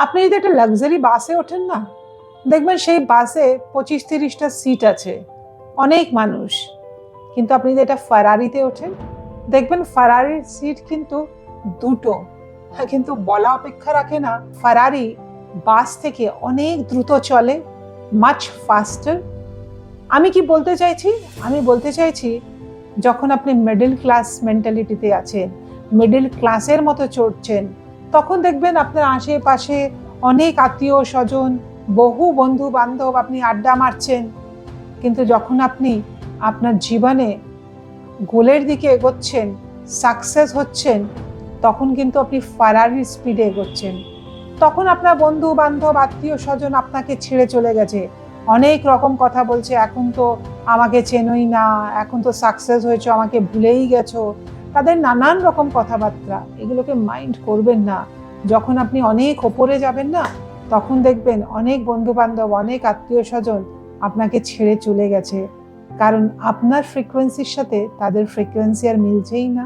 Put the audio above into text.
আপনি যদি একটা লাক্সারি বাসে ওঠেন না, দেখবেন সেই বাসে 25-30টা সিট আছে, অনেক মানুষ। কিন্তু আপনি যদি এটা ফারারিতে ওঠেন, দেখবেন ফারারির সিট কিন্তু 2টো। কিন্তু বলা অপেক্ষা রাখে না, ফারারি বাস থেকে অনেক দ্রুত চলে, মাচ ফাস্টার। আমি কি বলতে চাইছি? আমি বলতে চাইছি, যখন আপনি মিডল ক্লাস মেন্টালিটিতে আছেন, মিডল ক্লাসের মতো চড়ছেন, তখন দেখবেন আপনার আশেপাশে অনেক আত্মীয় স্বজন, বহু বন্ধু বান্ধব, আপনি আড্ডা মারছেন। কিন্তু যখন আপনি আপনার জীবনে গোলের দিকে এগোচ্ছেন, সাকসেস হচ্ছেন, তখন কিন্তু আপনি ফারারির স্পিডে এগোচ্ছেন। তখন আপনার বন্ধু বান্ধব, আত্মীয় স্বজন আপনাকে ছেড়ে চলে গেছে, অনেক রকম কথা বলছে, এখন তো আমাকে চেনোই না, এখন তো সাকসেস হয়েছে, আমাকে ভুলেই গেছো। তাদের নানান রকম কথাবার্তা, এগুলোকে মাইন্ড করবেন না। যখন আপনি অনেক ওপরে যাবেন না, তখন দেখবেন অনেক বন্ধু বান্ধব, অনেক আত্মীয় স্বজন আপনাকে ছেড়ে চলে গেছে, কারণ আপনার ফ্রিকোয়েন্সির সাথে তাদের ফ্রিকোয়েন্সি আর মিলছেই না।